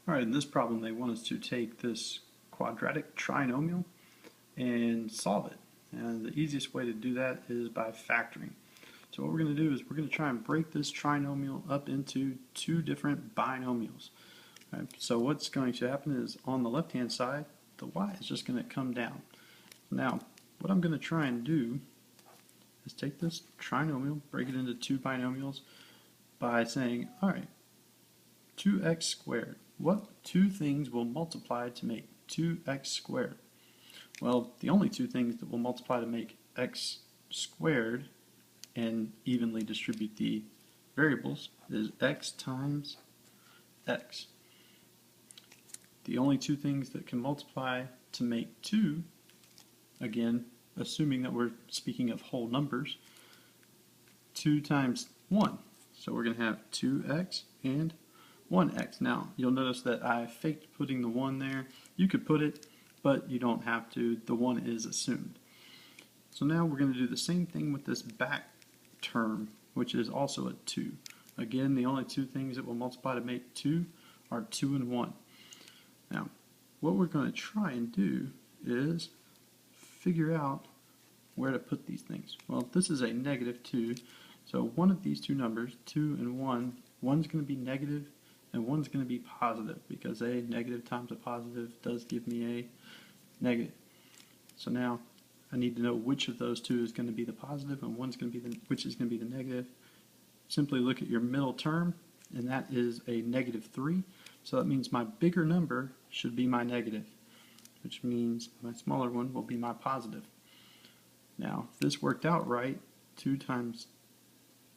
Alright, in this problem they want us to take this quadratic trinomial and solve it. And the easiest way to do that is by factoring. So what we're going to do is we're going to try and break this trinomial up into two different binomials. Right? So what's going to happen is on the left hand side, the y is just going to come down. Now, what I'm going to try and do is take this trinomial, break it into two binomials by saying, alright, 2x squared. What two things will multiply to make 2x squared? Well, the only two things that will multiply to make x squared and evenly distribute the variables is x times x. The only two things that can multiply to make 2, again, assuming that we're speaking of whole numbers, 2 times 1. So we're going to have 2x and 1x. Now, you'll notice that I faked putting the 1 there. You could put it, but you don't have to. The 1 is assumed. So now we're going to do the same thing with this back term, which is also a 2. Again, the only two things that will multiply to make 2 are 2 and 1. Now, what we're going to try and do is figure out where to put these things. Well, this is a negative 2, so one of these two numbers, 2 and 1, one's going to be negative and one's going to be positive, because a negative times a positive does give me a negative. So now I need to know which of those two is going to be the positive and one's going to be which is going to be the negative. Simply look at your middle term, and that is a negative 3. So that means my bigger number should be my negative, which means my smaller one will be my positive. Now, if this worked out right, 2 times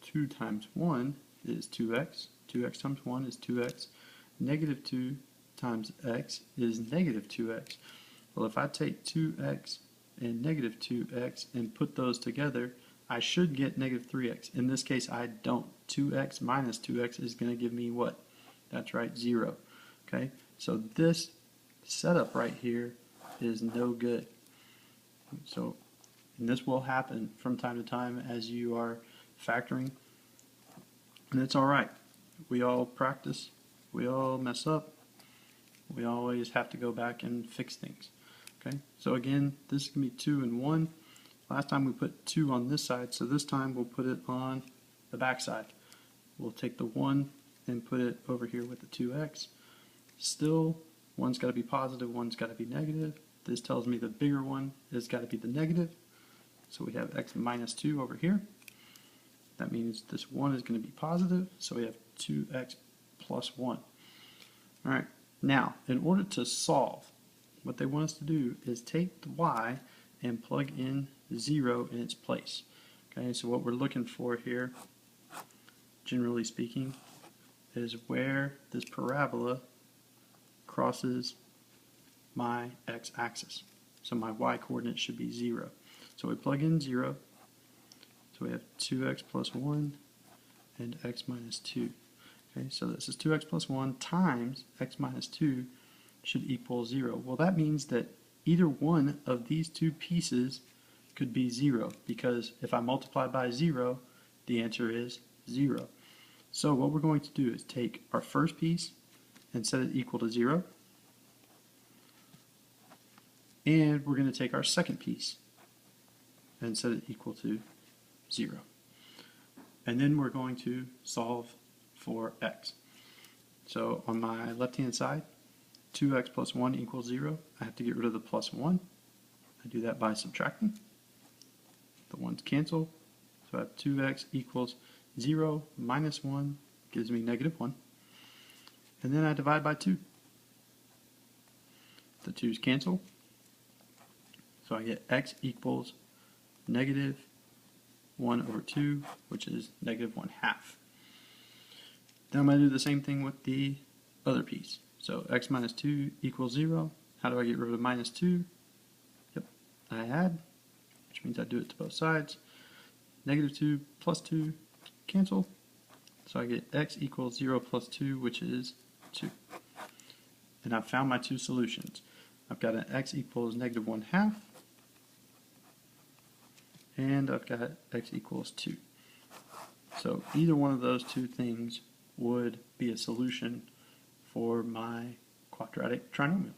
1 is 2x. 2x times 1 is 2x. Negative 2 times x is negative 2x. Well, if I take 2x and negative 2x and put those together, I should get negative 3x. In this case, I don't. 2x minus 2x is going to give me what? That's right, 0. Okay, so this setup right here is no good. So, and this will happen from time to time as you are factoring, and it's all right. We all practice, we all mess up, we always have to go back and fix things. Okay, so again, this is going to be 2 and 1. Last time we put 2 on this side, so this time we'll put it on the back side. We'll take the 1 and put it over here with the 2x. Still, one's got to be positive, one's got to be negative. This tells me the bigger one has got to be the negative. So we have x minus 2 over here. That means this 1 is going to be positive, so we have 2x plus 1. Alright, now, in order to solve, what they want us to do is take the y and plug in 0 in its place. Okay, so what we're looking for here, generally speaking, is where this parabola crosses my x-axis. So my y-coordinate should be 0. So we plug in 0, so we have 2x plus 1 and x minus 2. Okay, so this is 2x plus 1 times x minus 2 should equal 0. Well, that means that either one of these two pieces could be 0, because if I multiply by 0, the answer is 0. So what we're going to do is take our first piece and set it equal to 0, and we're going to take our second piece and set it equal to 0. And then we're going to solve for x. So on my left hand side, 2x plus 1 equals 0. I have to get rid of the plus 1. I do that by subtracting. The 1's cancel. So I have 2x equals 0 minus 1 gives me negative 1. And then I divide by 2. The 2's cancel. So I get x equals negative 1 over 2, which is negative 1/2. Then I'm going to do the same thing with the other piece. So x minus 2 equals 0. How do I get rid of minus 2? Yep, I add, which means I do it to both sides. Negative 2 plus 2 cancel. So I get x equals 0 plus 2, which is 2. And I've found my two solutions. I've got an x equals negative 1/2, and I've got x equals 2. So either one of those two things would be a solution for my quadratic trinomial.